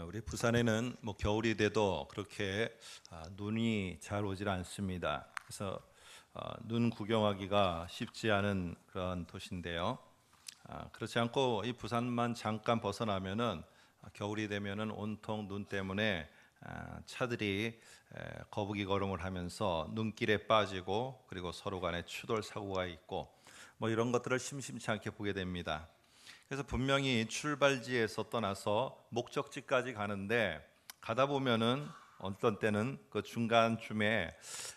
우리 부산에는 겨울이 돼도 그렇게 눈이 잘 오질 않습니다. 그래서 눈 구경하기가 쉽지 않은 그런 도시인데요. 그렇지 않고 이 부산만 잠깐 벗어나면은 겨울이 되면은 온통 눈 때문에 차들이 거북이 걸음을 하면서 눈길에 빠지고, 그리고 서로 간에 추돌 사고가 있고 이런 것들을 심심치 않게 보게 됩니다. 그래서 분명히 출발지에서 떠나서 목적지까지 가는데, 가다 보면은 어떤 때는 그 중간쯤에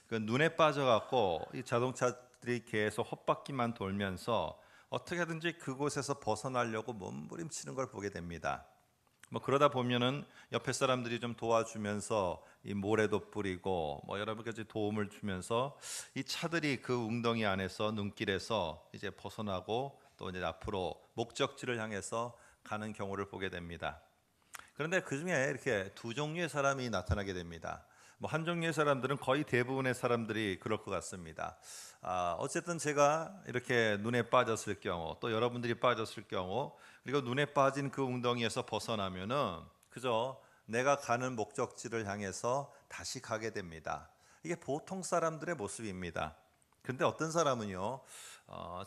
그 눈에 빠져갖고 이 자동차들이 계속 헛바퀴만 돌면서 어떻게든지 그곳에서 벗어나려고 몸부림치는 걸 보게 됩니다. 그러다 보면은 옆에 사람들이 좀 도와주면서 이 모래도 뿌리고 여러 가지 도움을 주면서 이 차들이 그 웅덩이 안에서, 눈길에서 이제 벗어나고 또 이제 앞으로 목적지를 향해서 가는 경우를 보게 됩니다. 그런데 그 중에 이렇게 두 종류의 사람이 나타나게 됩니다. 한 종류의 사람들은, 거의 대부분의 사람들이 그럴 것 같습니다. 어쨌든 제가 이렇게 눈에 빠졌을 경우, 또 여러분들이 빠졌을 경우, 그리고 눈에 빠진 그 웅덩이에서 벗어나면은 그저 내가 가는 목적지를 향해서 다시 가게 됩니다. 이게 보통 사람들의 모습입니다. 근데 어떤 사람은요,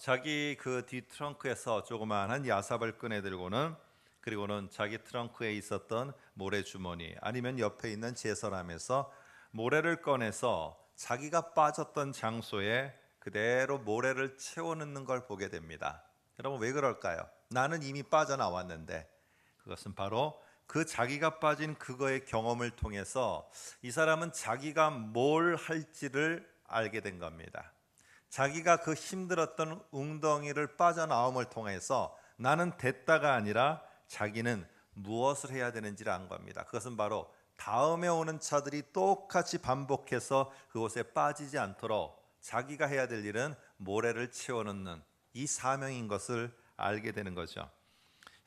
자기 그 뒤 트렁크에서 조그마한 야삽을 꺼내 들고는, 그리고는 자기 트렁크에 있었던 모래주머니 아니면 옆에 있는 제설함에서 모래를 꺼내서 자기가 빠졌던 장소에 그대로 모래를 채워넣는 걸 보게 됩니다. 여러분, 왜 그럴까요? 나는 이미 빠져나왔는데. 그것은 바로 그 자기가 빠진 그거의 경험을 통해서 이 사람은 자기가 뭘 할지를 알게 된 겁니다. 자기가 그 힘들었던 웅덩이를 빠져나옴을 통해서 나는 됐다가 아니라 자기는 무엇을 해야 되는지를 안 겁니다. 그것은 바로 다음에 오는 차들이 똑같이 반복해서 그곳에 빠지지 않도록 자기가 해야 될 일은 모래를 채워넣는 이 사명인 것을 알게 되는 거죠.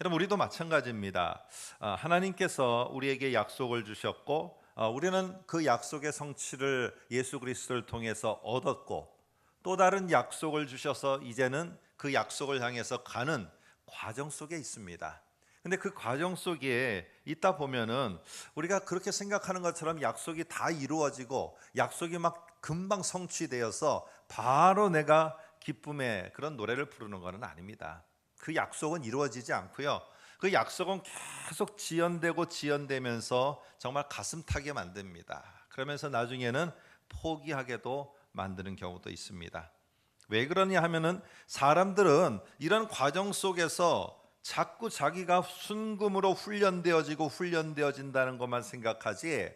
여러분, 우리도 마찬가지입니다. 하나님께서 우리에게 약속을 주셨고, 우리는 그 약속의 성취를 예수 그리스도를 통해서 얻었고, 또 다른 약속을 주셔서 이제는 그 약속을 향해서 가는 과정 속에 있습니다. 근데 그 과정 속에 있다 보면은 우리가 그렇게 생각하는 것처럼 약속이 다 이루어지고 약속이 막 금방 성취되어서 바로 내가 기쁨의 그런 노래를 부르는 것은 아닙니다. 그 약속은 이루어지지 않고요. 그 약속은 계속 지연되면서 정말 가슴 타게 만듭니다. 그러면서 나중에는 포기하게도 만드는 경우도 있습니다. 왜 그러냐 하면은 사람들은 이런 과정 속에서 자꾸 자기가 순금으로 훈련되어진다는 것만 생각하지,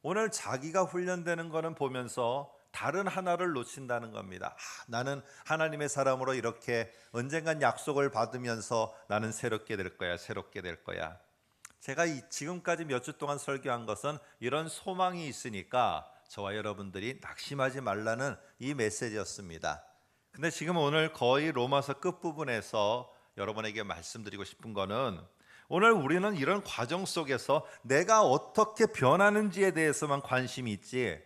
오늘 자기가 훈련되는 것은 보면서 다른 하나를 놓친다는 겁니다. 나는 하나님의 사람으로 이렇게 언젠간 약속을 받으면서 나는 새롭게 될 거야. 제가 지금까지 몇 주 동안 설교한 것은 이런 소망이 있으니까 저와 여러분들이 낙심하지 말라는 이 메시지였습니다. 근데 지금 오늘 거의 로마서 끝부분에서 여러분에게 말씀드리고 싶은 거는, 오늘 우리는 이런 과정 속에서 내가 어떻게 변하는지에 대해서만 관심이 있지,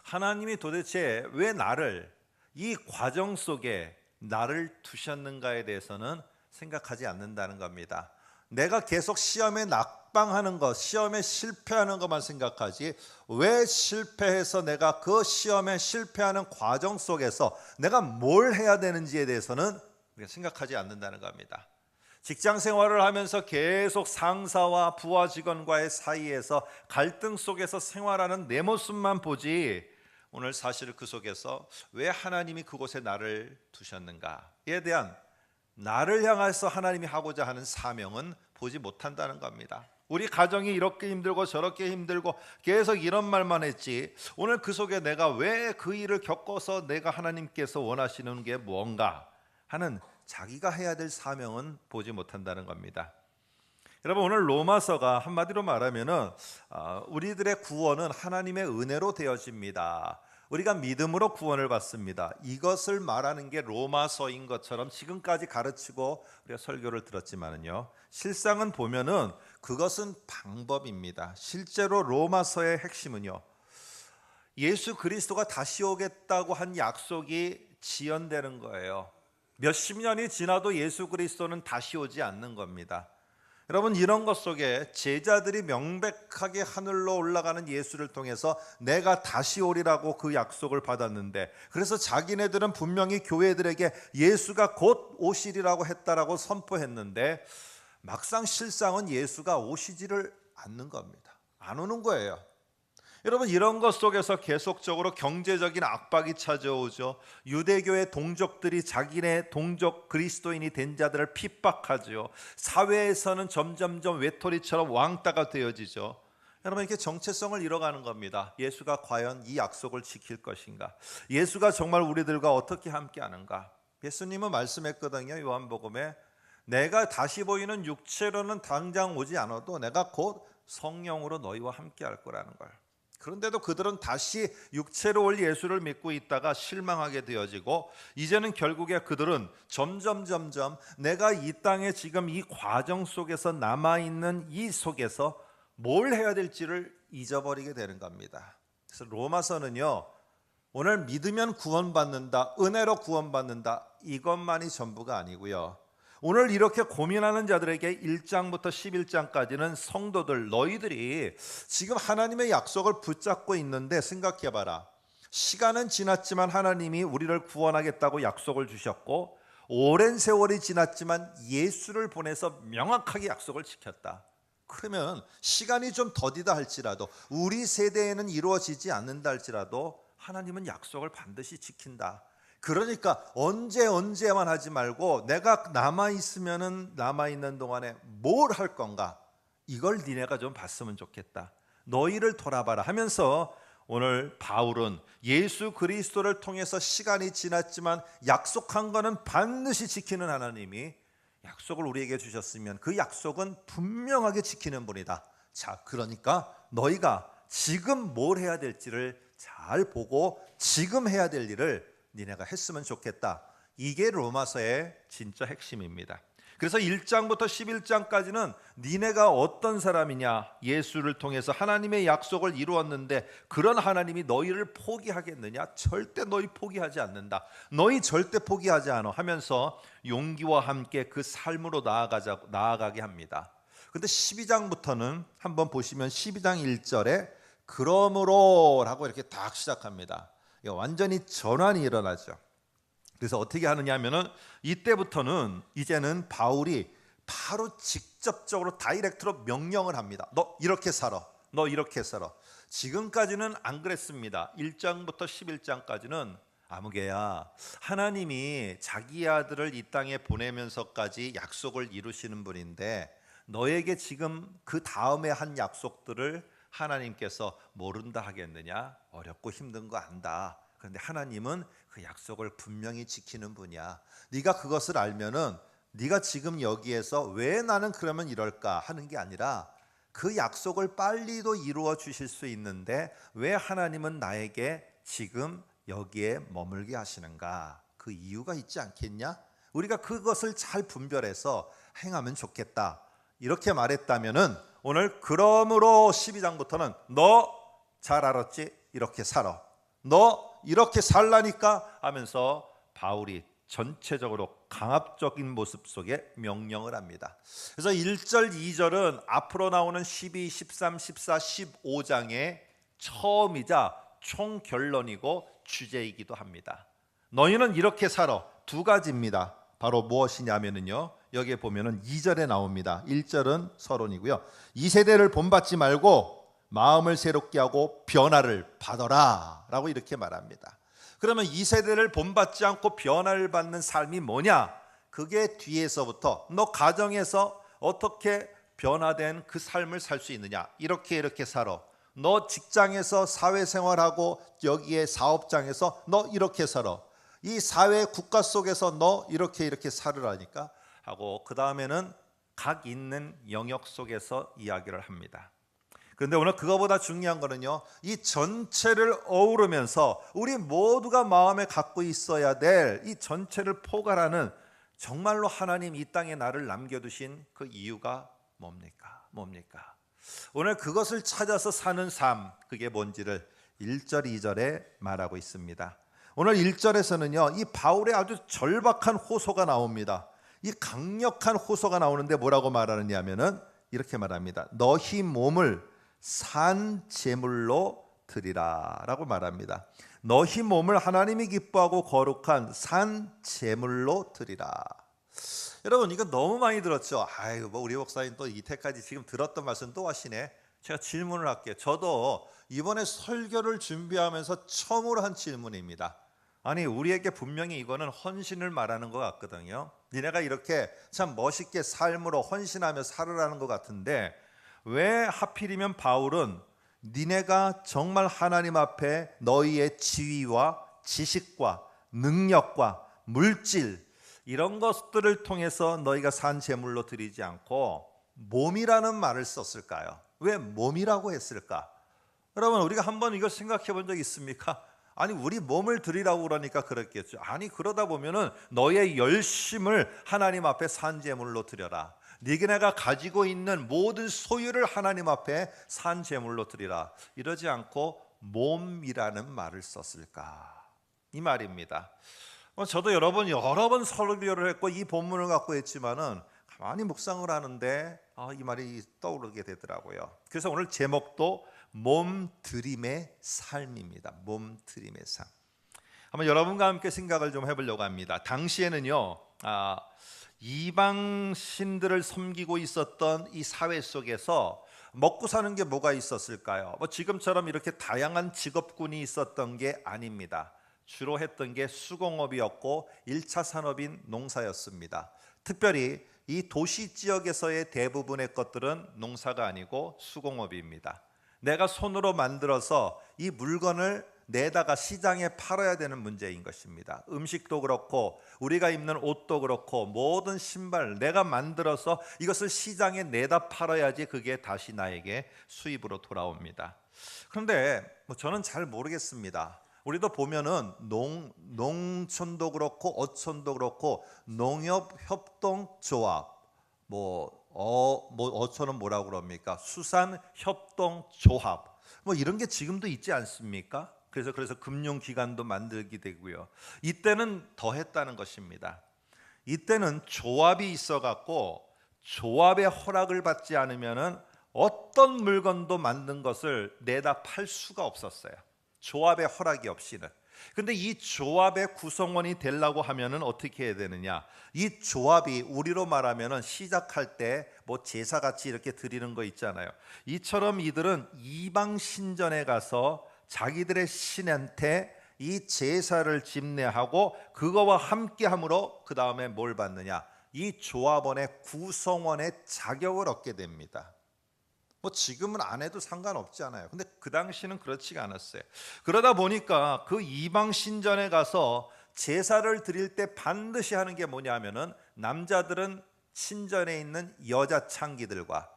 하나님이 도대체 왜 나를 이 과정 속에 나를 두셨는가에 대해서는 생각하지 않는다는 겁니다. 내가 계속 시험에 낙방하는 것, 시험에 실패하는 것만 생각하지, 왜 실패해서 내가 그 시험에 실패하는 과정 속에서 내가 뭘 해야 되는지에 대해서는 우리가 생각하지 않는다는 겁니다. 직장 생활을 하면서 계속 상사와 부하 직원과의 사이에서 갈등 속에서 생활하는 내 모습만 보지, 오늘 사실 그 속에서 왜 하나님이 그곳에 나를 두셨는가에 대한 나를 향해서 하나님이 하고자 하는 사명은 보지 못한다는 겁니다. 우리 가정이 이렇게 힘들고 저렇게 힘들고 계속 이런 말만 했지, 오늘 그 속에 내가 왜 그 일을 겪어서 내가 하나님께서 원하시는 게 뭔가 하는 자기가 해야 될 사명은 보지 못한다는 겁니다. 여러분, 오늘 로마서가 한마디로 말하면은 우리들의 구원은 하나님의 은혜로 되어집니다. 우리가 믿음으로 구원을 받습니다. 이것을 말하는 게 로마서인 것처럼 지금까지 가르치고 우리가 설교를 들었지만은요, 실상은 보면은 그것은 방법입니다. 실제로 로마서의 핵심은요, 예수 그리스도가 다시 오겠다고 한 약속이 지연되는 거예요. 몇십 년이 지나도 예수 그리스도는 다시 오지 않는 겁니다. 여러분, 이런 것 속에 제자들이 명백하게 하늘로 올라가는 예수를 통해서 내가 다시 오리라고 그 약속을 받았는데, 그래서 자기네들은 분명히 교회들에게 예수가 곧 오시리라고 했다라고 선포했는데, 막상 실상은 예수가 오시지를 않는 겁니다. 안 오는 거예요. 여러분, 이런 것 속에서 계속적으로 경제적인 압박이 찾아오죠. 유대교의 동족들이 자기네 동족 그리스도인이 된 자들을 핍박하죠. 사회에서는 점점점 외톨이처럼 왕따가 되어지죠. 여러분, 이렇게 정체성을 잃어가는 겁니다. 예수가 과연 이 약속을 지킬 것인가? 예수가 정말 우리들과 어떻게 함께하는가? 예수님은 말씀했거든요. 요한복음에 내가 다시 보이는 육체로는 당장 오지 않아도 내가 곧 성령으로 너희와 함께할 거라는 걸. 그런데도 그들은 다시 육체로 올 예수를 믿고 있다가 실망하게 되어지고, 이제는 결국에 그들은 점점 내가 이 땅에 지금 이 과정 속에서 남아있는 이 속에서 뭘 해야 될지를 잊어버리게 되는 겁니다. 그래서 로마서는요, 오늘 믿으면 구원받는다, 은혜로 구원받는다, 이것만이 전부가 아니고요, 오늘 이렇게 고민하는 자들에게 1장부터 11장까지는 성도들, 너희들이 지금 하나님의 약속을 붙잡고 있는데 생각해봐라. 시간은 지났지만 하나님이 우리를 구원하겠다고 약속을 주셨고, 오랜 세월이 지났지만 예수를 보내서 명확하게 약속을 지켰다. 그러면 시간이 좀 더디다 할지라도, 우리 세대에는 이루어지지 않는다 할지라도 하나님은 약속을 반드시 지킨다. 그러니까 언제만 하지 말고 내가 남아있으면은 남아있는 동안에 뭘 할 건가, 이걸 니네가 좀 봤으면 좋겠다. 너희를 돌아봐라 하면서 오늘 바울은 예수 그리스도를 통해서 시간이 지났지만 약속한 거는 반드시 지키는 하나님이 약속을 우리에게 주셨으면 그 약속은 분명하게 지키는 분이다. 자, 그러니까 너희가 지금 뭘 해야 될지를 잘 보고 지금 해야 될 일을 니네가 했으면 좋겠다. 이게 로마서의 진짜 핵심입니다. 그래서 1장부터 11장까지는 니네가 어떤 사람이냐, 예수를 통해서 하나님의 약속을 이루었는데 그런 하나님이 너희를 포기하겠느냐? 절대 너희 포기하지 않는다. 너희 절대 포기하지 않아 하면서 용기와 함께 그 삶으로 나아가게 합니다. 근데 12장부터는 한번 보시면 12장 1절에 그러므로 라고 이렇게 딱 시작합니다. 완전히 전환이 일어나죠. 그래서 어떻게 하느냐 하면은 이때부터는 이제는 바울이 바로 직접적으로 다이렉트로 명령을 합니다. 너 이렇게 살아. 너 이렇게 살아. 지금까지는 안 그랬습니다. 1장부터 11장까지는 아무개야, 하나님이 자기 아들을 이 땅에 보내면서까지 약속을 이루시는 분인데 너에게 지금 그 다음에 한 약속들을 하나님께서 모른다 하겠느냐? 어렵고 힘든 거 안다. 그런데 하나님은 그 약속을 분명히 지키는 분이야. 네가 그것을 알면은 네가 지금 여기에서 왜 나는 그러면 이럴까 하는 게 아니라 그 약속을 빨리도 이루어 주실 수 있는데 왜 하나님은 나에게 지금 여기에 머물게 하시는가? 그 이유가 있지 않겠냐? 우리가 그것을 잘 분별해서 행하면 좋겠다. 이렇게 말했다면은 오늘 그러므로 12장부터는 너 잘 알았지? 이렇게 살아. 너 이렇게 살라니까 하면서 바울이 전체적으로 강압적인 모습 속에 명령을 합니다. 그래서 1절, 2절은 앞으로 나오는 12, 13, 14, 15장의 처음이자 총결론이고 주제이기도 합니다. 너희는 이렇게 살아. 두 가지입니다. 바로 무엇이냐면요, 여기에 보면은 2절에 나옵니다. 1절은 서론이고요. 이 세대를 본받지 말고 마음을 새롭게 하고 변화를 받아라 라고 이렇게 말합니다. 그러면 이 세대를 본받지 않고 변화를 받는 삶이 뭐냐? 그게 뒤에서부터 너 가정에서 어떻게 변화된 그 삶을 살 수 있느냐? 이렇게 살아. 너 직장에서 사회생활하고 여기에 사업장에서 너 이렇게 살아. 이 사회 국가 속에서 너 이렇게 살으라니까 하고, 그 다음에는 각 있는 영역 속에서 이야기를 합니다. 그런데 오늘 그거보다 중요한 거는요, 이 전체를 어우르면서 우리 모두가 마음에 갖고 있어야 될 이 전체를 포괄하는, 정말로 하나님 이 땅에 나를 남겨두신 그 이유가 뭡니까? 오늘 그것을 찾아서 사는 삶, 그게 뭔지를 1절, 2절에 말하고 있습니다. 오늘 1절에서는요, 이 바울의 아주 절박한 호소가 나옵니다. 이 강력한 호소가 나오는데 뭐라고 말하느냐 하면은 이렇게 말합니다. 너희 몸을 산 제물로 드리라 라고 말합니다. 너희 몸을 하나님이 기뻐하고 거룩한 산 제물로 드리라. 여러분 이거 너무 많이 들었죠. 아유 뭐 우리 목사님 또 이때까지 지금 들었던 말씀 또 하시네. 제가 질문을 할게요. 저도 이번에 설교를 준비하면서 처음으로 한 질문입니다. 아니 우리에게 분명히 이거는 헌신을 말하는 것 같거든요. 니네가 이렇게 참 멋있게 삶으로 헌신하며 살으라는 것 같은데 왜 하필이면 바울은 니네가 정말 하나님 앞에 너희의 지위와 지식과 능력과 물질 이런 것들을 통해서 너희가 산 제물로 드리지 않고 몸이라는 말을 썼을까요? 왜 몸이라고 했을까? 여러분 우리가 한번 이거 생각해 본 적 있습니까? 아니 우리 몸을 드리라고 그러니까 그렇겠죠. 아니 그러다 보면은 너의 열심을 하나님 앞에 산 제물로 드려라. 네가 가지고 있는 모든 소유를 하나님 앞에 산 제물로 드리라. 이러지 않고 몸이라는 말을 썼을까? 이 말입니다. 저도 여러 번 설교를 했고 이 본문을 갖고 했지만은 가만히 묵상을 하는데 이 말이 떠오르게 되더라고요. 그래서 오늘 제목도 몸드림의 삶입니다. 몸드림의 삶. 한번 여러분과 함께 생각을 좀 해보려고 합니다. 당시에는요 이방 신들을 섬기고 있었던 이 사회 속에서 먹고 사는 게 뭐가 있었을까요? 뭐 지금처럼 이렇게 다양한 직업군이 있었던 게 아닙니다. 주로 했던 게 수공업이었고 1차 산업인 농사였습니다. 특별히 이 도시 지역에서의 대부분의 것들은 농사가 아니고 수공업입니다. 내가 손으로 만들어서 이 물건을 내다가 시장에 팔아야 되는 문제인 것입니다. 음식도 그렇고 우리가 입는 옷도 그렇고 모든 신발 내가 만들어서 이것을 시장에 내다 팔아야지 그게 다시 나에게 수입으로 돌아옵니다. 그런데 저는 잘 모르겠습니다. 우리도 보면은 농촌도 그렇고 어촌도 그렇고 농협협동조합 어촌은 뭐라고 그럽니까? 수산협동조합 이런 게 지금도 있지 않습니까? 그래서 금융기관도 만들게 되고요. 이때는 더 했다는 것입니다. 이때는 조합이 있어갖고 조합의 허락을 받지 않으면은 어떤 물건도 만든 것을 내다 팔 수가 없었어요. 조합의 허락이 없이는. 근데 이 조합의 구성원이 되려고 하면은 어떻게 해야 되느냐? 이 조합이 우리로 말하면은 시작할 때 제사같이 이렇게 드리는 거 있잖아요. 이처럼 이들은 이방 신전에 가서 자기들의 신한테 이 제사를 집례하고 그거와 함께함으로 그 다음에 뭘 받느냐? 이 조합원의 구성원의 자격을 얻게 됩니다. 지금은 안 해도 상관없잖아요. 근데 그 당시는 그렇지가 않았어요. 그러다 보니까 그 이방 신전에 가서 제사를 드릴 때 반드시 하는 게 뭐냐면은 남자들은 신전에 있는 여자 창기들과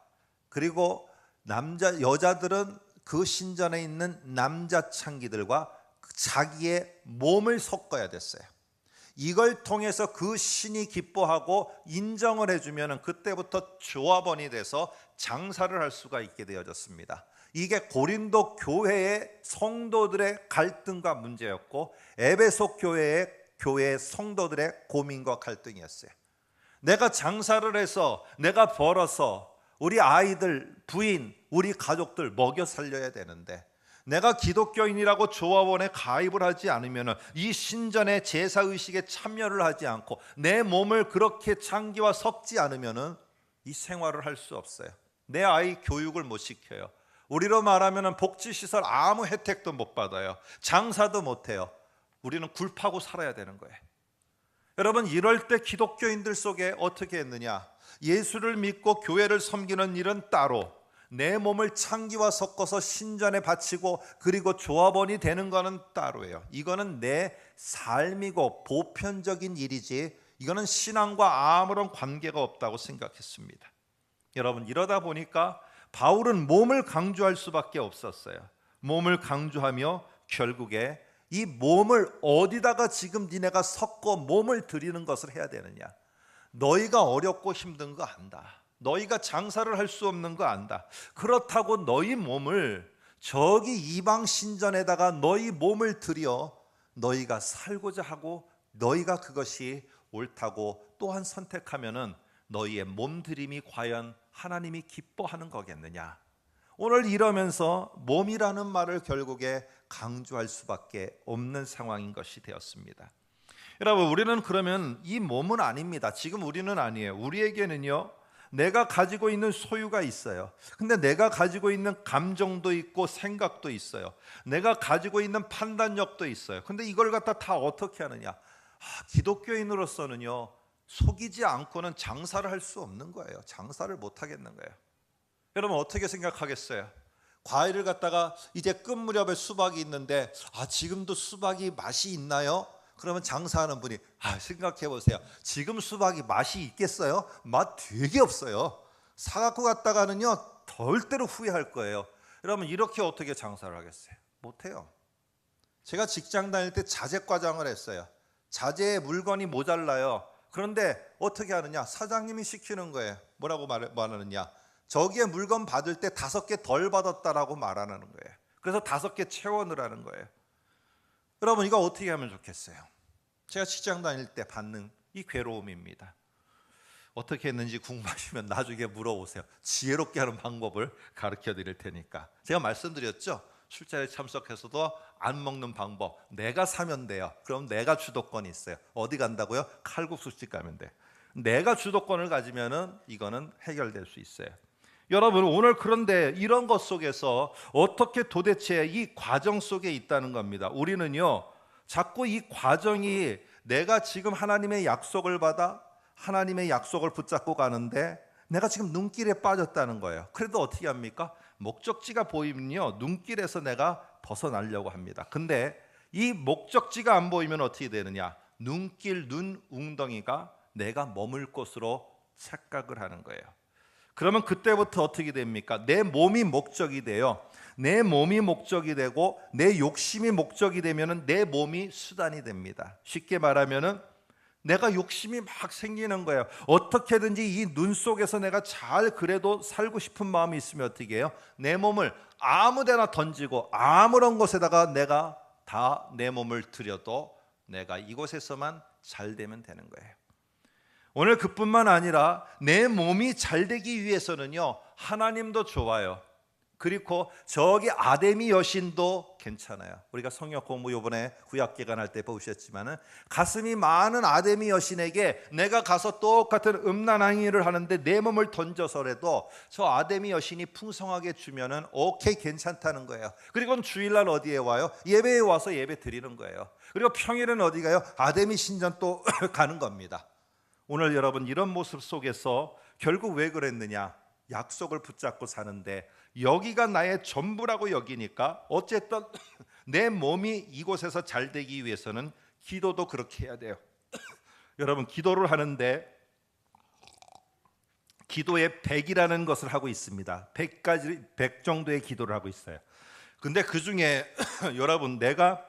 그리고 여자들은 그 신전에 있는 남자 창기들과 자기의 몸을 섞어야 됐어요. 이걸 통해서 그 신이 기뻐하고 인정을 해주면 그때부터 조합원이 돼서 장사를 할 수가 있게 되어졌습니다. 이게 고린도 교회의 성도들의 갈등과 문제였고 에베소 교회의 성도들의 고민과 갈등이었어요. 내가 장사를 해서 내가 벌어서 우리 아이들, 부인, 우리 가족들 먹여 살려야 되는데 내가 기독교인이라고 조합원에 가입을 하지 않으면 이 신전의 제사의식에 참여를 하지 않고 내 몸을 그렇게 창기와 섞지 않으면 이 생활을 할 수 없어요. 내 아이 교육을 못 시켜요. 우리로 말하면 복지시설 아무 혜택도 못 받아요. 장사도 못 해요. 우리는 굴파고 살아야 되는 거예요. 여러분 이럴 때 기독교인들 속에 어떻게 했느냐? 예수를 믿고 교회를 섬기는 일은 따로 내 몸을 창기와 섞어서 신전에 바치고 그리고 조합원이 되는 것은 따로예요. 이거는 내 삶이고 보편적인 일이지 이거는 신앙과 아무런 관계가 없다고 생각했습니다. 여러분 이러다 보니까 바울은 몸을 강조할 수밖에 없었어요. 몸을 강조하며 결국에 이 몸을 어디다가 지금 니네가 섞어 몸을 드리는 것을 해야 되느냐? 너희가 어렵고 힘든 거 안다. 너희가 장사를 할 수 없는 거 안다. 그렇다고 너희 몸을 저기 이방 신전에다가 너희 몸을 들여 너희가 살고자 하고 너희가 그것이 옳다고 또한 선택하면은 너희의 몸들임이 과연 하나님이 기뻐하는 거겠느냐. 오늘 이러면서 몸이라는 말을 결국에 강조할 수밖에 없는 상황인 것이 되었습니다. 여러분, 우리는 그러면 이 몸은 아닙니다. 지금 우리는 아니에요. 우리에게는요, 내가 가지고 있는 소유가 있어요. 근데 내가 가지고 있는 감정도 있고 생각도 있어요. 내가 가지고 있는 판단력도 있어요. 근데 이걸 갖다 다 어떻게 하느냐? 기독교인으로서는요, 속이지 않고는 장사를 할 수 없는 거예요. 장사를 못 하겠는 거예요. 여러분, 어떻게 생각하겠어요? 과일을 갖다가 이제 끝 무렵에 수박이 있는데 지금도 수박이 맛이 있나요? 그러면 장사하는 분이 생각해 보세요. 지금 수박이 맛이 있겠어요? 맛 되게 없어요. 사갖고 갔다가는요 절대로 후회할 거예요. 여러분, 이렇게 어떻게 장사를 하겠어요? 못해요. 제가 직장 다닐 때 자재과장을 했어요. 자재에 물건이 모자라요. 그런데 어떻게 하느냐? 사장님이 시키는 거예요. 뭐라고 말하느냐? 저기에 물건 받을 때 5개 덜 받았다라고 말하는 거예요. 그래서 5개 채워 넣으라는 거예요. 여러분, 이거 어떻게 하면 좋겠어요? 제가 직장 다닐 때 받는 이 괴로움입니다. 어떻게 했는지 궁금하시면 나중에 물어보세요. 지혜롭게 하는 방법을 가르쳐 드릴 테니까. 제가 말씀드렸죠? 술자리에 참석해서도 안 먹는 방법. 내가 사면 돼요. 그럼 내가 주도권이 있어요. 어디 간다고요? 칼국수집 가면 돼. 내가 주도권을 가지면은 이거는 해결될 수 있어요. 여러분, 오늘 그런데 이런 것 속에서 어떻게 도대체 이 과정 속에 있다는 겁니다. 우리는요, 자꾸 이 과정이 내가 지금 하나님의 약속을 받아 하나님의 약속을 붙잡고 가는데 내가 지금 눈길에 빠졌다는 거예요. 그래도 어떻게 합니까? 목적지가 보이면요, 눈길에서 내가 벗어나려고 합니다. 근데 이 목적지가 안 보이면 어떻게 되느냐? 눈길, 눈 웅덩이가 내가 머물 곳으로 착각을 하는 거예요. 그러면 그때부터 어떻게 됩니까? 내 몸이 목적이 돼요. 내 몸이 목적이 되고 내 욕심이 목적이 되면은 내 몸이 수단이 됩니다. 쉽게 말하면은 내가 욕심이 막 생기는 거예요. 어떻게든지 이 눈 속에서 내가 잘 그래도 살고 싶은 마음이 있으면 어떻게 해요? 내 몸을 아무 데나 던지고 아무런 곳에다가 내가 다 내 몸을 들여도 내가 이곳에서만 잘 되면 되는 거예요. 오늘 그뿐만 아니라 내 몸이 잘 되기 위해서는요, 하나님도 좋아요. 그리고 저기 아데미 여신도 괜찮아요. 우리가 성역 공부 이번에 구약기간 할 때 보셨지만은 가슴이 많은 아데미 여신에게 내가 가서 똑같은 음란행위를 하는데 내 몸을 던져서라도 저 아데미 여신이 풍성하게 주면은 오케이, 괜찮다는 거예요. 그리고 주일날 어디에 와요? 예배에 와서 예배 드리는 거예요. 그리고 평일은 어디 가요? 아데미 신전 또 가는 겁니다. 오늘 여러분, 이런 모습 속에서 결국 왜 그랬느냐? 약속을 붙잡고 사는데 여기가 나의 전부라고 여기니까 어쨌든 내 몸이 이곳에서 잘 되기 위해서는 기도도 그렇게 해야 돼요. 여러분, 기도를 하는데 기도에 100이라는 것을 하고 있습니다. 100 정도의 기도를 하고 있어요. 근데 그 중에 여러분, 내가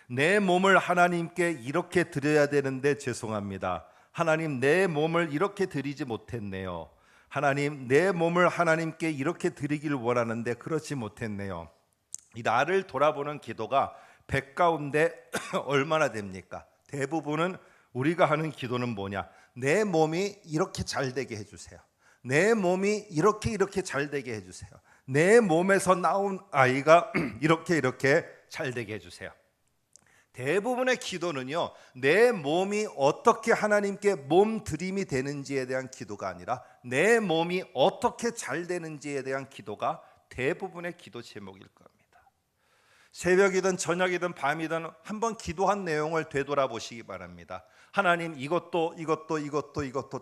내 몸을 하나님께 이렇게 드려야 되는데 죄송합니다. 하나님, 내 몸을 이렇게 드리지 못했네요. 하나님, 내 몸을 하나님께 이렇게 드리길 원하는데 그렇지 못했네요. 이 나를 돌아보는 기도가 100 가운데 얼마나 됩니까? 대부분은 우리가 하는 기도는 뭐냐? 내 몸이 이렇게 잘 되게 해주세요. 내 몸이 이렇게 잘 되게 해주세요. 내 몸에서 나온 아이가 이렇게 잘 되게 해주세요. 대부분의 기도는요, 내 몸이 어떻게 하나님께 몸드림이 되는지에 대한 기도가 아니라 내 몸이 어떻게 잘 되는지에 대한 기도가 대부분의 기도 제목일 겁니다. 새벽이든 저녁이든 밤이든 한번 기도한 내용을 되돌아보시기 바랍니다. 하나님, 이것도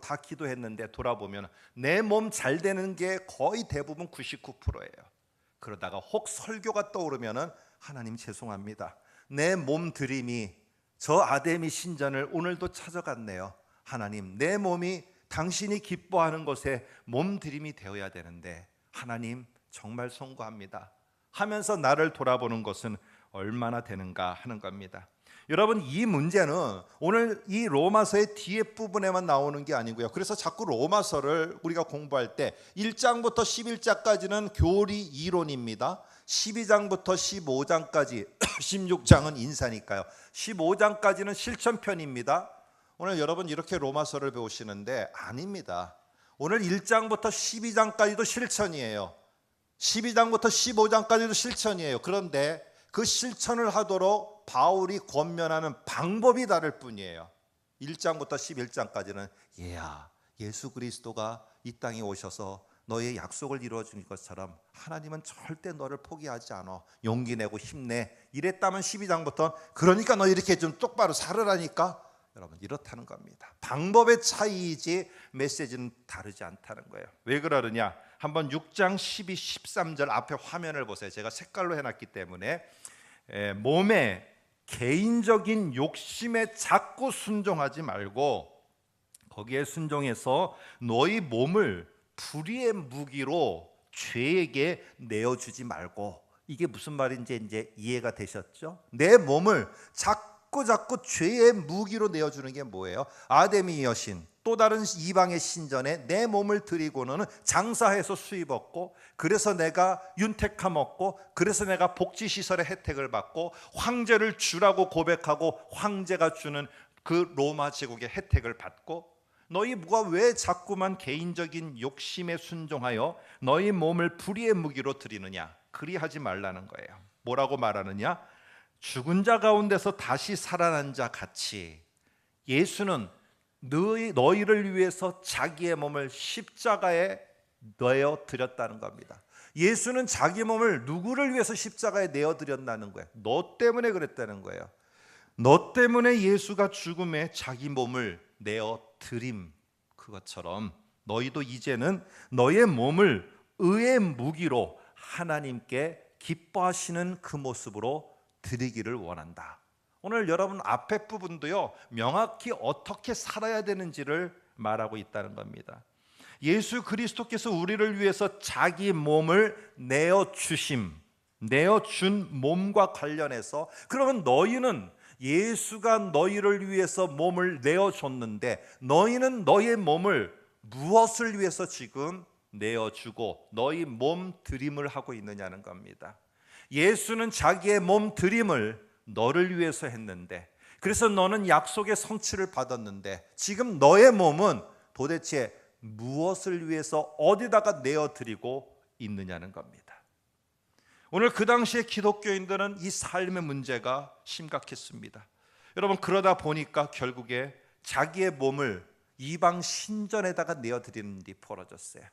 다 기도했는데 돌아보면 내 몸 잘 되는 게 거의 대부분 99%예요. 그러다가 혹 설교가 떠오르면은 하나님 죄송합니다. 내 몸드림이 저 아데미 신전을 오늘도 찾아갔네요. 하나님, 내 몸이 당신이 기뻐하는 곳에 몸드림이 되어야 되는데 하나님 정말 송구합니다 하면서 나를 돌아보는 것은 얼마나 되는가 하는 겁니다. 여러분, 이 문제는 오늘 이 로마서의 뒤에 부분에만 나오는 게 아니고요. 그래서 자꾸 로마서를 우리가 공부할 때 1장부터 11장까지는 교리 이론입니다. 12장부터 15장까지 16장은 인사니까요. 15장까지는 실천편입니다. 오늘 여러분 이렇게 로마서를 배우시는데 아닙니다. 오늘 1장부터 12장까지도 실천이에요. 12장부터 15장까지도 실천이에요. 그런데 그 실천을 하도록 바울이 권면하는 방법이 다를 뿐이에요. 1장부터 11장까지는 예수 그리스도가 이 땅에 오셔서 너의 약속을 이루어준 것처럼 하나님은 절대 너를 포기하지 않아. 용기 내고 힘내. 이랬다면 12장부터 그러니까 너 이렇게 좀 똑바로 살으라니까. 여러분 이렇다는 겁니다. 방법의 차이이지 메시지는 다르지 않다는 거예요. 왜 그러느냐? 한번 6장 12, 13절 앞에 화면을 보세요. 제가 색깔로 해놨기 때문에 몸에 개인적인 욕심에 자꾸 순종하지 말고 거기에 순종해서 너희 몸을 불의의 무기로 죄에게 내어주지 말고. 이게 무슨 말인지 이제 이해가 되셨죠? 내 몸을 자꾸 죄의 무기로 내어주는 게 뭐예요? 아데미 여신 또 다른 이방의 신전에 내 몸을 드리고는 장사해서 수입 얻고, 그래서 내가 윤택함 얻고, 그래서 내가 복지시설의 혜택을 받고, 황제를 주라고 고백하고 황제가 주는 그 로마 제국의 혜택을 받고, 너희 무가 왜 자꾸만 개인적인 욕심에 순종하여 너희 몸을 불의의 무기로 드리느냐? 그리하지 말라는 거예요. 뭐라고 말하느냐? 죽은 자 가운데서 다시 살아난 자 같이 예수는 너희를 위해서 자기의 몸을 십자가에 내어 드렸다는 겁니다. 예수는 자기 몸을 누구를 위해서 십자가에 내어 드렸다는 거예요? 너 때문에 그랬다는 거예요. 너 때문에 예수가 죽음에 자기 몸을 내어 드림. 그것처럼 너희도 이제는 너의 몸을 의의 무기로 하나님께 기뻐하시는 그 모습으로 드리기를 원한다. 오늘 여러분 앞에 부분도요, 명확히 어떻게 살아야 되는지를 말하고 있다는 겁니다. 예수 그리스도께서 우리를 위해서 자기 몸을 내어준 몸과 관련해서, 그러면 너희는 예수가 너희를 위해서 몸을 내어줬는데 너희는 너의 몸을 무엇을 위해서 지금 내어주고 너희 몸 드림을 하고 있느냐는 겁니다. 예수는 자기의 몸 드림을 너를 위해서 했는데, 그래서 너는 약속의 성취를 받았는데 지금 너의 몸은 도대체 무엇을 위해서 어디다가 내어드리고 있느냐는 겁니다. 오늘 그 당시에 기독교인들은 이 삶의 문제가 심각했습니다. 여러분 그러다 보니까 결국에 자기의 몸을 이방 신전에다가 내어드리는 일이 벌어졌어요.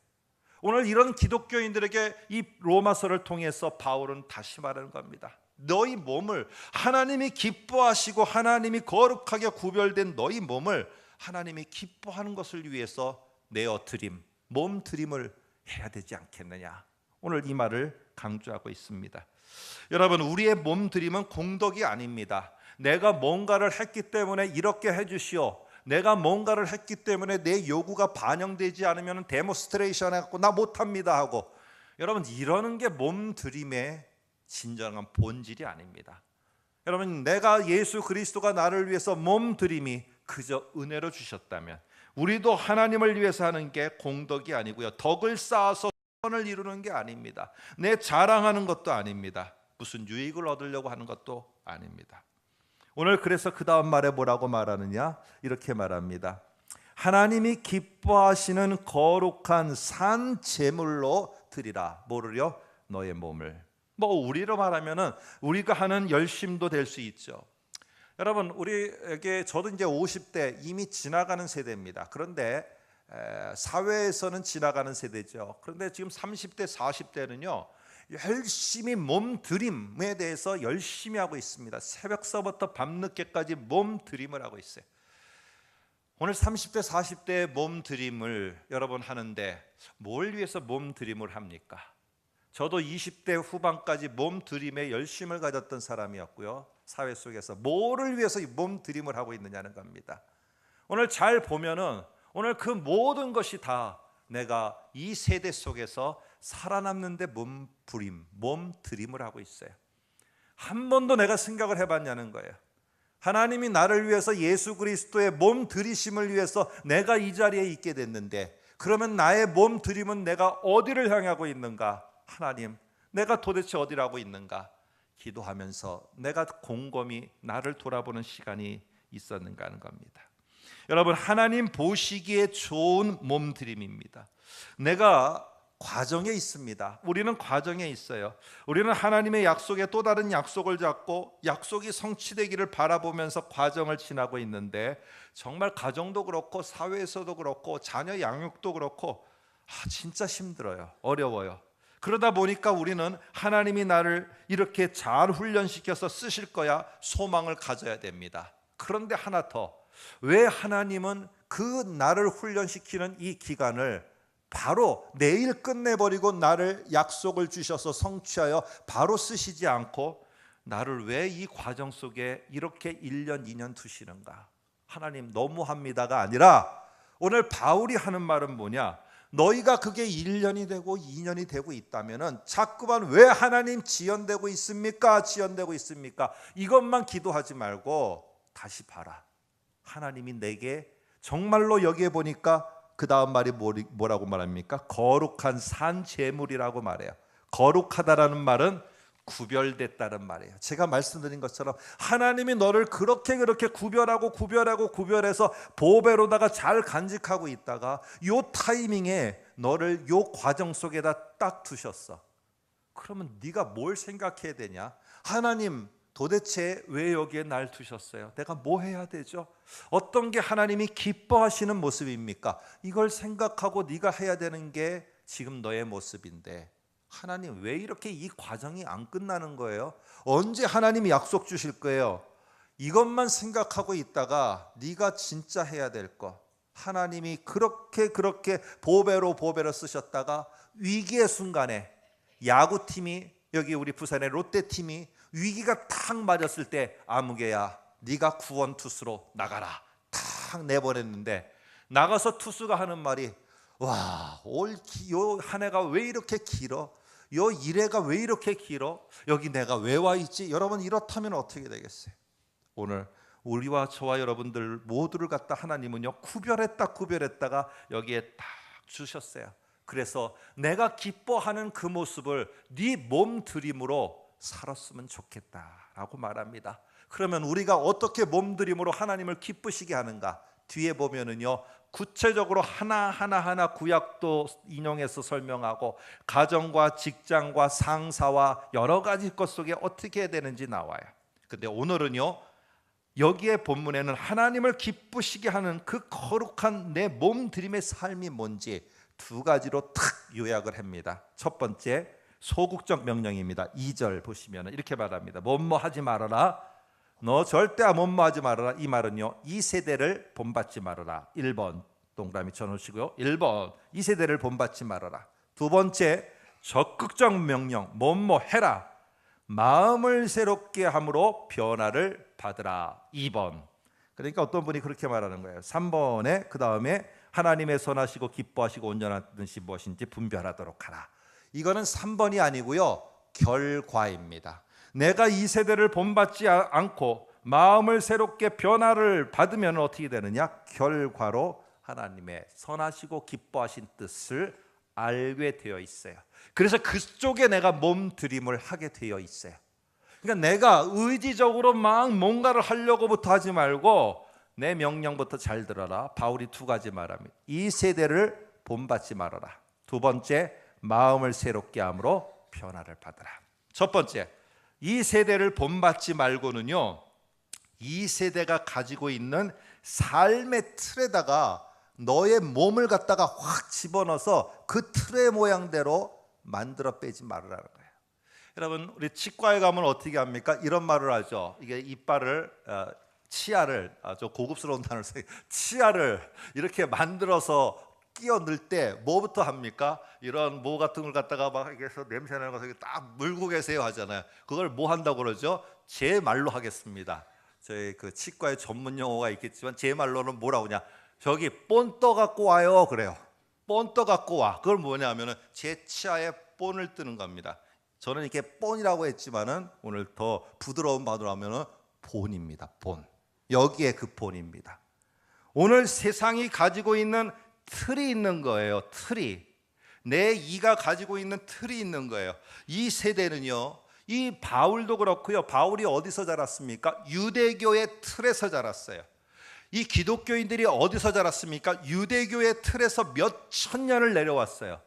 오늘 이런 기독교인들에게 이 로마서를 통해서 바울은 다시 말하는 겁니다. 너희 몸을 하나님이 기뻐하시고 하나님이 거룩하게 구별된 너희 몸을 하나님이 기뻐하는 것을 위해서 내어드림, 몸 드림을 해야 되지 않겠느냐. 오늘 이 말을 강조하고 있습니다. 여러분 우리의 몸 드림은 공덕이 아닙니다. 내가 뭔가를 했기 때문에 이렇게 해주시오, 내가 뭔가를 했기 때문에 내 요구가 반영되지 않으면 데모스트레이션 해갖고 나 못합니다 하고, 여러분 이러는 게 몸 드림의 진정한 본질이 아닙니다. 여러분 내가 예수 그리스도가 나를 위해서 몸 드림이 그저 은혜로 주셨다면 우리도 하나님을 위해서 하는 게 공덕이 아니고요, 덕을 쌓아서 선을 이루는 게 아닙니다. 내 자랑하는 것도 아닙니다. 무슨 유익을 얻으려고 하는 것도 아닙니다. 오늘 그래서 그 다음 말에 뭐라고 말하느냐? 이렇게 말합니다. 하나님이 기뻐하시는 거룩한 산 제물로 드리라. 뭐를요? 너의 몸을. 뭐 우리로 말하면은 우리가 하는 열심도 될 수 있죠. 여러분 우리에게, 저도 이제 50대 이미 지나가는 세대입니다. 그런데 사회에서는 지나가는 세대죠. 그런데 지금 30대 40대는요 열심히 몸 드림에 대해서 열심히 하고 있습니다. 새벽서부터 밤늦게까지 몸 드림을 하고 있어요. 오늘 30대 40대의 몸 드림을 여러분 하는데 뭘 위해서 몸 드림을 합니까? 저도 20대 후반까지 몸 드림에 열심을 가졌던 사람이었고요, 사회 속에서 뭐를 위해서 몸 드림을 하고 있느냐는 겁니다. 오늘 잘 보면은 오늘 그 모든 것이 다 내가 이 세대 속에서 살아남는데 몸 드림을 하고 있어요. 한 번도 내가 생각을 해봤냐는 거예요. 하나님이 나를 위해서 예수 그리스도의 몸 드리심을 위해서 내가 이 자리에 있게 됐는데, 그러면 나의 몸 드림은 내가 어디를 향하고 있는가? 하나님, 내가 도대체 어디를 하고 있는가? 기도하면서 내가 곰곰이 나를 돌아보는 시간이 있었는가 하는 겁니다. 여러분, 하나님 보시기에 좋은 몸드림입니다. 내가 과정에 있습니다. 우리는 과정에 있어요. 우리는 하나님의 약속에 또 다른 약속을 잡고 약속이 성취되기를 바라보면서 과정을 지나고 있는데, 정말 가정도 그렇고 사회에서도 그렇고 자녀 양육도 그렇고 진짜 힘들어요. 어려워요. 그러다 보니까 우리는 하나님이 나를 이렇게 잘 훈련시켜서 쓰실 거야 소망을 가져야 됩니다. 그런데 하나 더, 왜 하나님은 그 나를 훈련시키는 이 기간을 바로 내일 끝내버리고 나를 약속을 주셔서 성취하여 바로 쓰시지 않고 나를 왜 이 과정 속에 이렇게 1년 2년 두시는가? 하나님 너무합니다가 아니라, 오늘 바울이 하는 말은 뭐냐? 너희가 그게 1년이 되고 2년이 되고 있다면 자꾸만 왜 하나님 지연되고 있습니까? 지연되고 있습니까? 이것만 기도하지 말고 다시 봐라. 하나님이 내게 정말로 여기에 보니까 그 다음 말이 뭐라고 말합니까? 거룩한 산 제물이라고 말해요. 거룩하다라는 말은 구별됐다는 말이에요. 제가 말씀드린 것처럼 하나님이 너를 그렇게 구별해서 보배로다가 잘 간직하고 있다가 요 타이밍에 너를 요 과정 속에다 딱 두셨어. 그러면 네가 뭘 생각해야 되냐? 하나님 도대체 왜 여기에 날 두셨어요? 내가 뭐 해야 되죠? 어떤 게 하나님이 기뻐하시는 모습입니까? 이걸 생각하고 네가 해야 되는 게 지금 너의 모습인데, 하나님 왜 이렇게 이 과정이 안 끝나는 거예요? 언제 하나님이 약속 주실 거예요? 이것만 생각하고 있다가 네가 진짜 해야 될 거, 하나님이 그렇게 보배로 쓰셨다가 위기의 순간에 야구팀이, 여기 우리 부산의 롯데팀이 위기가 탁 맞았을 때, 아무개야 네가 구원 투수로 나가라 탁 내보냈는데, 나가서 투수가 하는 말이, 와, 요 한 해가 왜 이렇게 길어? 요 1회가 왜 이렇게 길어? 여기 내가 왜 와 있지? 여러분, 이렇다면 어떻게 되겠어요? 오늘 우리와 저와 여러분들 모두를 갖다 하나님은요 구별했다가 여기에 딱 주셨어요. 그래서 내가 기뻐하는 그 모습을 네 몸들임으로 살았으면 좋겠다라고 말합니다. 그러면 우리가 어떻게 몸들임으로 하나님을 기쁘시게 하는가? 뒤에 보면은요 구체적으로 하나 구약도 인용해서 설명하고 가정과 직장과 상사와 여러 가지 것 속에 어떻게 해야 되는지 나와요. 근데 오늘은요 여기에 본문에는 하나님을 기쁘시게 하는 그 거룩한 내 몸들임의 삶이 뭔지 두 가지로 탁 요약을 합니다. 첫 번째, 소극적 명령입니다. 2절 보시면 이렇게 말합니다. 뭐뭐 하지 말아라. 너 절대 뭐뭐 하지 말아라. 이 말은요, 이 세대를 본받지 말아라. 1번 동그라미 쳐놓으시고요. 1번, 이 세대를 본받지 말아라. 두 번째, 적극적 명령, 뭐뭐 해라. 마음을 새롭게 함으로 변화를 받으라. 2번. 그러니까 어떤 분이 그렇게 말하는 거예요. 3번에 그 다음에 하나님의 선하시고 기뻐하시고 온전한 뜻이 무엇인지 분별하도록 하라. 이거는 3번이 아니고요, 결과입니다. 내가 이 세대를 본받지 않고 마음을 새롭게 변화를 받으면 어떻게 되느냐? 결과로 하나님의 선하시고 기뻐하신 뜻을 알게 되어 있어요. 그래서 그쪽에 내가 몸들임을 하게 되어 있어요. 그러니까 내가 의지적으로 막 뭔가를 하려고부터 하지 말고 내 명령부터 잘 들어라. 바울이 두 가지 말합니다. 이 세대를 본받지 말아라. 두 번째, 마음을 새롭게 함으로 변화를 받으라. 첫 번째, 이 세대를 본받지 말고는요, 이 세대가 가지고 있는 삶의 틀에다가 너의 몸을 갖다가 확 집어넣어서 그 틀의 모양대로 만들어 빼지 말으라는 거예요. 여러분, 우리 치과에 가면 어떻게 합니까? 이런 말을 하죠. 이게 이빨을 치아를, 좀 고급스러운 단어를 써요. 치아를 이렇게 만들어서 끼워 넣을 때 뭐부터 합니까? 이런 모 같은 걸 갖다가 막 이렇게 해서 냄새 나는 거 딱 물고 계세요 하잖아요. 그걸 뭐 한다고 그러죠? 제 말로 하겠습니다. 저희 그 치과의 전문 용어가 있겠지만 제 말로는 뭐라고 하냐? 저기 본 떠 갖고 와요 그래요. 본 떠 갖고 와. 그걸 뭐냐면은 제 치아에 본을 뜨는 겁니다. 저는 이렇게 본이라고 했지만은 오늘 더 부드러운 말로 하면은 본입니다. 본. 여기에 그 본입니다. 오늘 세상이 가지고 있는 틀이 있는 거예요. 틀이. 내 이가 가지고 있는 틀이 있는 거예요. 이 세대는요, 이 바울도 그렇고요. 바울이 어디서 자랐습니까? 유대교의 틀에서 자랐어요. 이 기독교인들이 어디서 자랐습니까? 유대교의 틀에서 몇 천 년을 내려왔어요.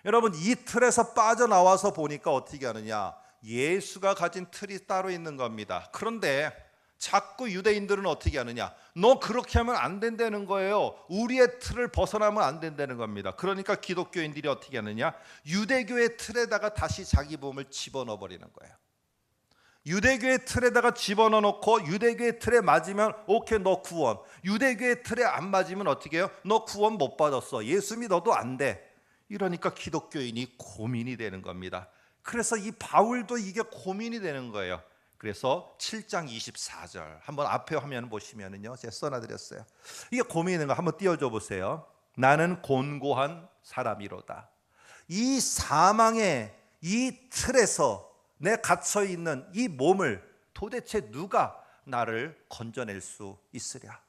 여러분, 이 틀에서 빠져나와서 보니까 어떻게 하느냐? 예수가 가진 틀이 따로 있는 겁니다. 그런데 자꾸 유대인들은 어떻게 하느냐? 너 그렇게 하면 안 된다는 거예요. 우리의 틀을 벗어나면 안 된다는 겁니다. 그러니까 기독교인들이 어떻게 하느냐? 유대교의 틀에다가 다시 자기 몸을 집어넣어 버리는 거예요. 유대교의 틀에다가 집어넣어 놓고 유대교의 틀에 맞으면 오케이, 너 구원. 유대교의 틀에 안 맞으면 어떻게 해요? 너 구원 못 받았어. 예수 믿어도 안 돼. 이러니까 기독교인이 고민이 되는 겁니다. 그래서 이 바울도 이게 고민이 되는 거예요. 그래서 7장 24절 한번 앞에 화면 보시면은요, 제가 써놔드렸어요. 이게 고민이 되는 거 한번 띄워줘 보세요. 나는 곤고한 사람이로다. 이 사망의 이 틀에서 내 갇혀 있는 이 몸을 도대체 누가 나를 건져낼 수 있으랴?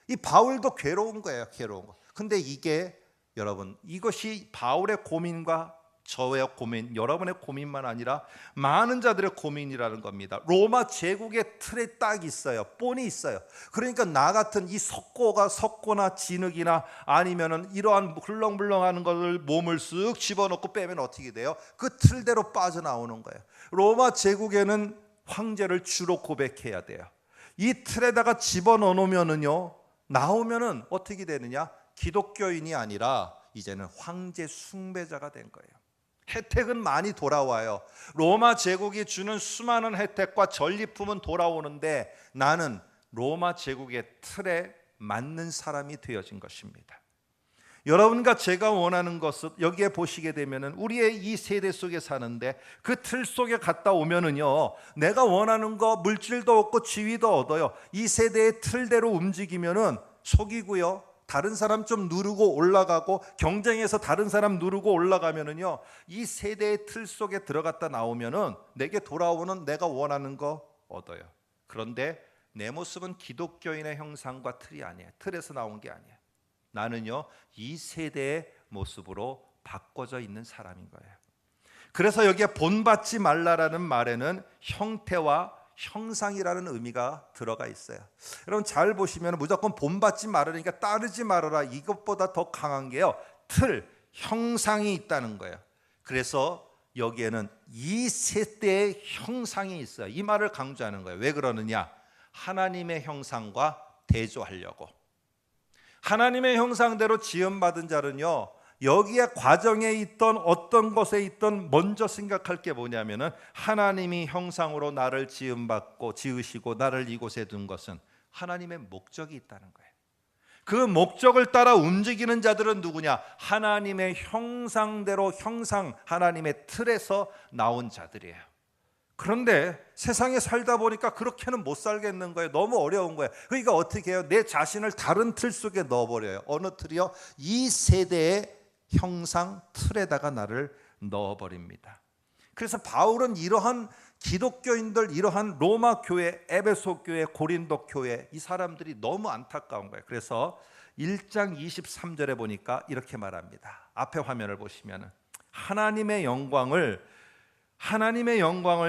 이 바울도 괴로운 거예요, 괴로운 거. 근데 이게 여러분, 이것이 바울의 고민과 저의 고민, 여러분의 고민만 아니라 많은 자들의 고민이라는 겁니다. 로마 제국의 틀에 딱 있어요. 본이 있어요. 그러니까 나 같은 이 석고나 진흙이나 아니면은 이러한 흘렁불렁하는 것을 몸을 쓱 집어넣고 빼면 어떻게 돼요? 그 틀대로 빠져나오는 거예요. 로마 제국에는 황제를 주로 고백해야 돼요. 이 틀에다가 집어넣어 놓으면은요, 나오면은 어떻게 되느냐? 기독교인이 아니라 이제는 황제 숭배자가 된 거예요. 혜택은 많이 돌아와요. 로마 제국이 주는 수많은 혜택과 전리품은 돌아오는데 나는 로마 제국의 틀에 맞는 사람이 되어진 것입니다. 여러분과 제가 원하는 것은 여기에 보시게 되면은 우리의 이 세대 속에 사는데 그 틀 속에 갔다 오면은요, 내가 원하는 거 물질도 얻고 지위도 얻어요. 이 세대의 틀대로 움직이면은 속이고요, 다른 사람 좀 누르고 올라가고 경쟁해서 다른 사람 누르고 올라가면은요, 이 세대의 틀 속에 들어갔다 나오면은 내게 돌아오는 내가 원하는 거 얻어요. 그런데 내 모습은 기독교인의 형상과 틀이 아니에요. 틀에서 나온 게 아니에요. 나는요, 이 세대의 모습으로 바꿔져 있는 사람인 거예요. 그래서 여기에 본받지 말라라는 말에는 형태와 형상이라는 의미가 들어가 있어요. 여러분 잘 보시면 무조건 본받지 말으니까 따르지 말아라, 이것보다 더 강한 게요, 틀, 형상이 있다는 거예요. 그래서 여기에는 이 세대의 형상이 있어요. 이 말을 강조하는 거예요. 왜 그러느냐? 하나님의 형상과 대조하려고. 하나님의 형상대로 지음받은 자는요, 여기에 과정에 있던 어떤 것에 있던 먼저 생각할 게 뭐냐면은 하나님이 형상으로 나를 지으시고 나를 이곳에 둔 것은 하나님의 목적이 있다는 거예요. 그 목적을 따라 움직이는 자들은 누구냐? 하나님의 형상대로 하나님의 틀에서 나온 자들이에요. 그런데 세상에 살다 보니까 그렇게는 못 살겠는 거예요. 너무 어려운 거예요. 그러니까 어떻게 해요? 내 자신을 다른 틀 속에 넣어버려요. 어느 틀이요? 이 세대의 형상 틀에다가 나를 넣어버립니다. 그래서 바울은 이러한 기독교인들, 이러한 로마 교회, 에베소 교회, 고린도 교회, 이 사람들이 너무 안타까운 거예요. 그래서 1장 23절에 보니까 이렇게 말합니다. 앞에 화면을 보시면 하나님의 영광을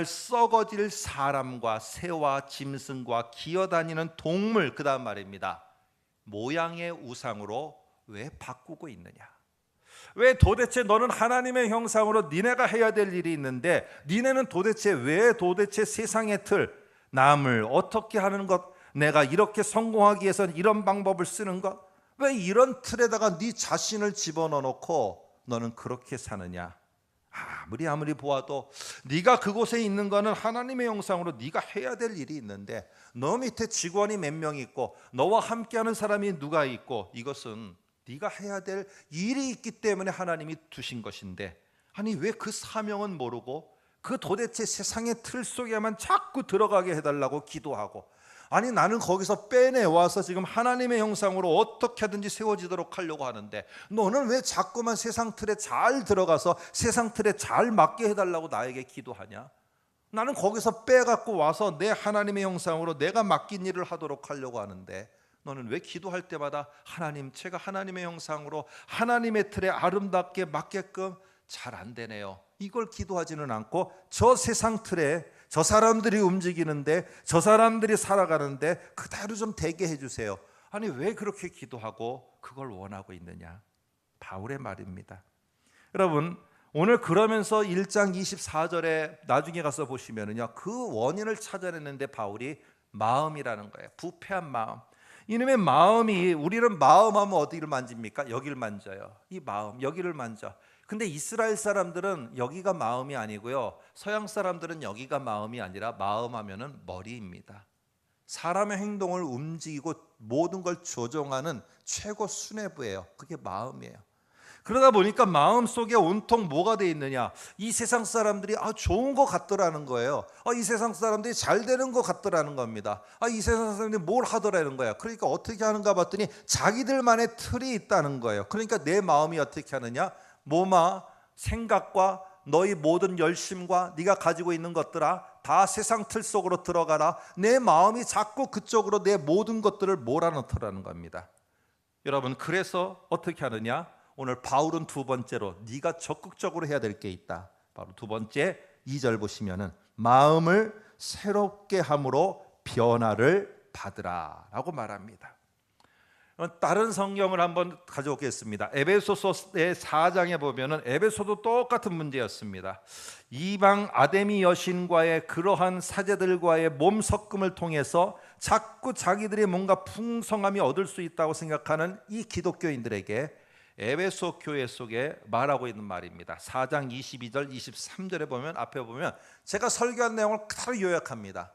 썩어질 사람과 새와 짐승과 기어다니는 동물, 그 다음 말입니다. 모양의 우상으로 왜 바꾸고 있느냐? 왜 도대체 너는 하나님의 형상으로 니네가 해야 될 일이 있는데 니네는 왜 도대체 세상의 틀, 남을 어떻게 하는 것, 내가 이렇게 성공하기 위해서는 이런 방법을 쓰는 것, 왜 이런 틀에다가 네 자신을 집어넣어 놓고 너는 그렇게 사느냐? 아무리 보아도 네가 그곳에 있는 거는 하나님의 형상으로 네가 해야 될 일이 있는데 너 밑에 직원이 몇 명 있고 너와 함께하는 사람이 누가 있고 이것은 네가 해야 될 일이 있기 때문에 하나님이 두신 것인데, 아니 왜 그 사명은 모르고 그 도대체 세상의 틀 속에만 자꾸 들어가게 해달라고 기도하고, 아니 나는 거기서 빼내와서 지금 하나님의 형상으로 어떻게 하든지 세워지도록 하려고 하는데 너는 왜 자꾸만 세상 틀에 잘 들어가서 세상 틀에 잘 맞게 해달라고 나에게 기도하냐? 나는 거기서 빼갖고 와서 내 하나님의 형상으로 내가 맡긴 일을 하도록 하려고 하는데 너는 왜 기도할 때마다 하나님, 제가 하나님의 형상으로 하나님의 틀에 아름답게 맞게끔 잘 안 되네요, 이걸 기도하지는 않고 저 세상 틀에 저 사람들이 움직이는데 저 사람들이 살아가는데 그대로 좀 되게 해주세요. 아니 왜 그렇게 기도하고 그걸 원하고 있느냐? 바울의 말입니다. 여러분 오늘 그러면서 1장 24절에 나중에 가서 보시면은요, 그 원인을 찾아내는데 바울이 마음이라는 거예요. 부패한 마음. 이놈의 마음이, 우리는 마음하면 어디를 만집니까? 여기를 만져요. 이 마음 여기를 만져. 근데 이스라엘 사람들은 여기가 마음이 아니고요, 서양 사람들은 여기가 마음이 아니라 마음하면은 머리입니다. 사람의 행동을 움직이고 모든 걸 조종하는 최고 수뇌부예요. 그게 마음이에요. 그러다 보니까 마음 속에 온통 뭐가 돼 있느냐? 이 세상 사람들이 좋은 것 같더라는 거예요. 이 세상 사람들이 잘 되는 것 같더라는 겁니다. 이 세상 사람들이 뭘 하더라는 거예요. 그러니까 어떻게 하는가 봤더니 자기들만의 틀이 있다는 거예요. 그러니까 내 마음이 어떻게 하느냐? 몸아, 생각과 너희 모든 열심과 네가 가지고 있는 것들아, 다 세상 틀 속으로 들어가라. 내 마음이 자꾸 그쪽으로 내 모든 것들을 몰아넣더라는 겁니다. 여러분, 그래서 어떻게 하느냐? 오늘 바울은 두 번째로 네가 적극적으로 해야 될 게 있다. 바로 두 번째 2절 보시면은 마음을 새롭게 함으로 변화를 받으라 라고 말합니다. 다른 성경을 한번 가져오겠습니다. 에베소서의 4장에 보면은 에베소도 똑같은 문제였습니다. 이방 아데미 여신과의 그러한 사제들과의 몸 섞음을 통해서 자꾸 자기들이 뭔가 풍성함이 얻을 수 있다고 생각하는 이 기독교인들에게 에베소 교회 속에 말하고 있는 말입니다. 4장 22절 23절에 보면, 앞에 보면 제가 설교한 내용을 그대로 요약합니다.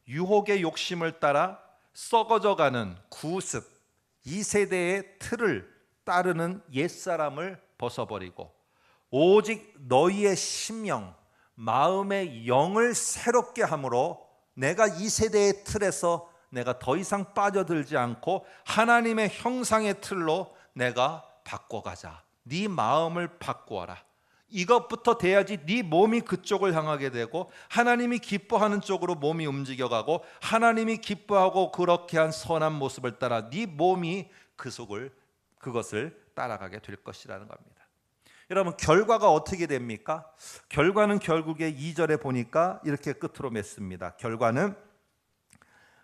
유혹의 욕심을 따라 썩어져가는 구습, 이 세대의 틀을 따르는 옛사람을 벗어버리고 오직 너희의 심령, 마음의 영을 새롭게 함으로 내가 이 세대의 틀에서 내가 더 이상 빠져들지 않고 하나님의 형상의 틀로 내가 바꿔가자. 네 마음을 바꾸어라. 이것부터 돼야지 네 몸이 그쪽을 향하게 되고 하나님이 기뻐하는 쪽으로 몸이 움직여가고 하나님이 기뻐하고 그렇게 한 선한 모습을 따라 네 몸이 그것을 따라가게 될 것이라는 겁니다. 여러분, 결과가 어떻게 됩니까? 결과는 결국에 2절에 보니까 이렇게 끝으로 맺습니다. 결과는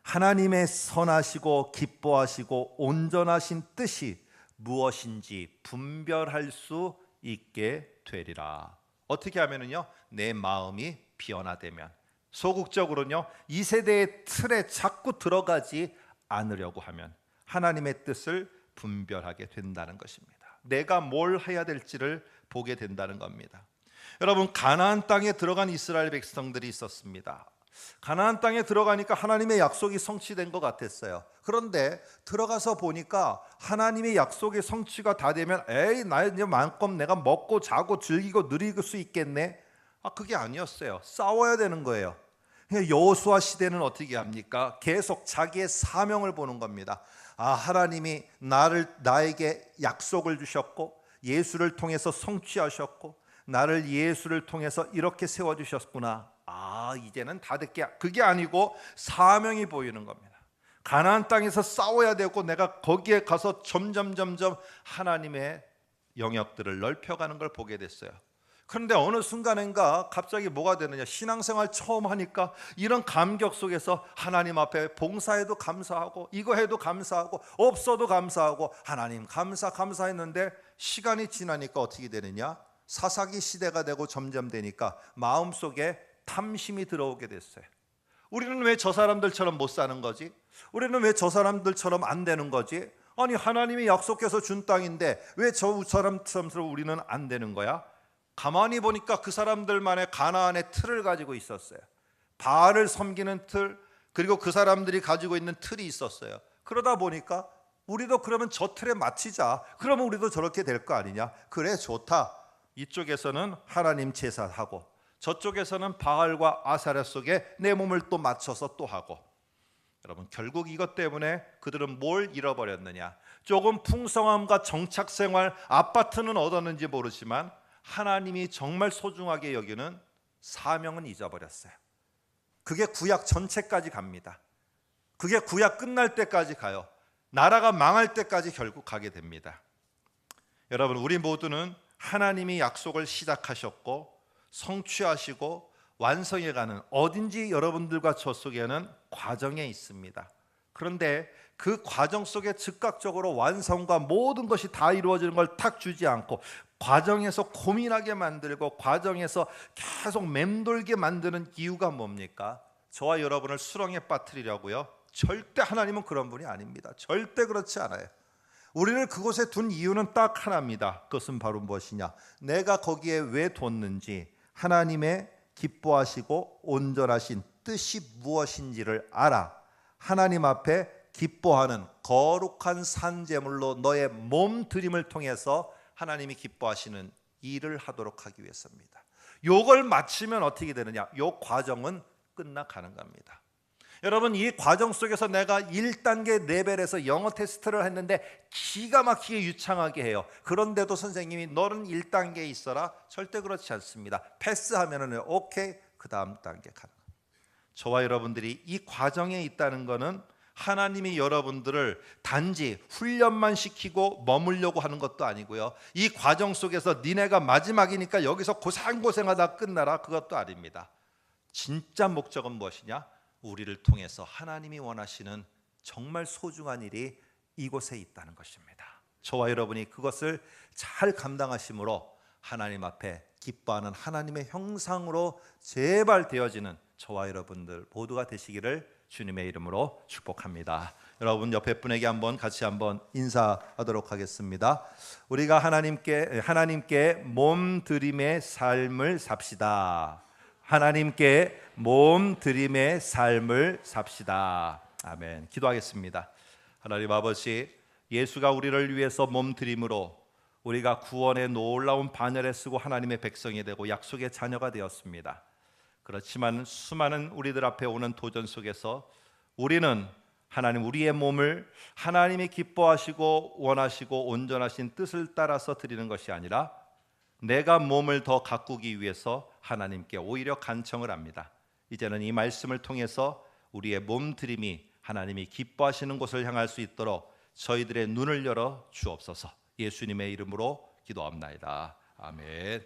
하나님의 선하시고 기뻐하시고 온전하신 뜻이 무엇인지 분별할 수 있게 되리라. 어떻게 하면은요, 내 마음이 변화되면, 소극적으로는요 이 세대의 틀에 자꾸 들어가지 않으려고 하면 하나님의 뜻을 분별하게 된다는 것입니다. 내가 뭘 해야 될지를 보게 된다는 겁니다. 여러분, 가나안 땅에 들어간 이스라엘 백성들이 있었습니다. 가나안 땅에 들어가니까 하나님의 약속이 성취된 것 같았어요. 그런데 들어가서 보니까 하나님의 약속의 성취가 다 되면 나 이제 마음껏 내가 먹고 자고 즐기고 누릴 수 있겠네. 그게 아니었어요. 싸워야 되는 거예요. 여호수아 시대는 어떻게 합니까? 계속 자기의 사명을 보는 겁니다. 하나님이 나에게 약속을 주셨고 예수를 통해서 성취하셨고 나를 예수를 통해서 이렇게 세워주셨구나. 이제는 다 됐게. 그게 아니고 사명이 보이는 겁니다. 가나안 땅에서 싸워야 되고 내가 거기에 가서 점점 하나님의 영역들을 넓혀가는 걸 보게 됐어요. 그런데 어느 순간인가 갑자기 뭐가 되느냐, 신앙생활 처음 하니까 이런 감격 속에서 하나님 앞에 봉사해도 감사하고 이거 해도 감사하고 없어도 감사하고 하나님 감사했는데 시간이 지나니까 어떻게 되느냐, 사사기 시대가 되고 점점 되니까 마음속에 탐심이 들어오게 됐어요. 우리는 왜 저 사람들처럼 못 사는 거지? 우리는 왜 저 사람들처럼 안 되는 거지? 아니, 하나님이 약속해서 준 땅인데 왜 저 사람처럼 우리는 안 되는 거야? 가만히 보니까 그 사람들만의 가나안의 틀을 가지고 있었어요. 바알을 섬기는 틀, 그리고 그 사람들이 가지고 있는 틀이 있었어요. 그러다 보니까 우리도 그러면 저 틀에 맞추자. 그러면 우리도 저렇게 될 거 아니냐? 그래, 좋다. 이쪽에서는 하나님 제사하고 저쪽에서는 바알과 아사랴 속에 내 몸을 또 맞춰서 또 하고. 여러분, 결국 이것 때문에 그들은 뭘 잃어버렸느냐? 조금 풍성함과 정착생활, 아파트는 얻었는지 모르지만 하나님이 정말 소중하게 여기는 사명은 잊어버렸어요. 그게 구약 전체까지 갑니다. 그게 구약 끝날 때까지 가요. 나라가 망할 때까지 결국 가게 됩니다. 여러분, 우리 모두는 하나님이 약속을 시작하셨고 성취하시고 완성해가는 어딘지 여러분들과 저 속에는 과정에 있습니다. 그런데 그 과정 속에 즉각적으로 완성과 모든 것이 다 이루어지는 걸 탁 주지 않고 과정에서 고민하게 만들고 과정에서 계속 맴돌게 만드는 이유가 뭡니까? 저와 여러분을 수렁에 빠뜨리려고요? 절대 하나님은 그런 분이 아닙니다. 절대 그렇지 않아요. 우리를 그곳에 둔 이유는 딱 하나입니다. 그것은 바로 무엇이냐? 내가 거기에 왜 뒀는지, 하나님의 기뻐하시고 온전하신 뜻이 무엇인지를 알아. 하나님 앞에 기뻐하는 거룩한 산제물로 너의 몸드림을 통해서 하나님이 기뻐하시는 일을 하도록 하기 위해서입니다. 요걸 마치면 어떻게 되느냐? 요 과정은 끝나가는 겁니다. 여러분, 이 과정 속에서 내가 1단계 레벨에서 영어 테스트를 했는데 기가 막히게 유창하게 해요. 그런데도 선생님이 너는 1단계에 있어라? 절대 그렇지 않습니다. 패스하면은 오케이, 그 다음 단계 가는 겁니다. 저와 여러분들이 이 과정에 있다는 것은 하나님이 여러분들을 단지 훈련만 시키고 머물려고 하는 것도 아니고요, 이 과정 속에서 니네가 마지막이니까 여기서 고생고생하다 끝나라, 그것도 아닙니다. 진짜 목적은 무엇이냐? 우리를 통해서 하나님이 원하시는 정말 소중한 일이 이곳에 있다는 것입니다. 저와 여러분이 그것을 잘 감당하심으로 하나님 앞에 기뻐하는 하나님의 형상으로 제발 되어지는 저와 여러분들 모두가 되시기를 주님의 이름으로 축복합니다. 여러분 옆에 분에게 같이 한번 인사하도록 하겠습니다. 우리가 하나님께 몸드림의 삶을 삽시다. 하나님께 몸드림의 삶을 삽시다. 아멘. 기도하겠습니다. 하나님 아버지, 예수가 우리를 위해서 몸드림으로 우리가 구원의 놀라운 반열에 쓰고 하나님의 백성이 되고 약속의 자녀가 되었습니다. 그렇지만 수많은 우리들 앞에 오는 도전 속에서 우리는 하나님, 우리의 몸을 하나님이 기뻐하시고 원하시고 온전하신 뜻을 따라서 드리는 것이 아니라 내가 몸을 더 가꾸기 위해서 하나님께 오히려 간청을 합니다. 이제는 이 말씀을 통해서 우리의 몸드림이 하나님이 기뻐하시는 곳을 향할 수 있도록 저희들의 눈을 열어 주옵소서. 예수님의 이름으로 기도합나이다. 아멘.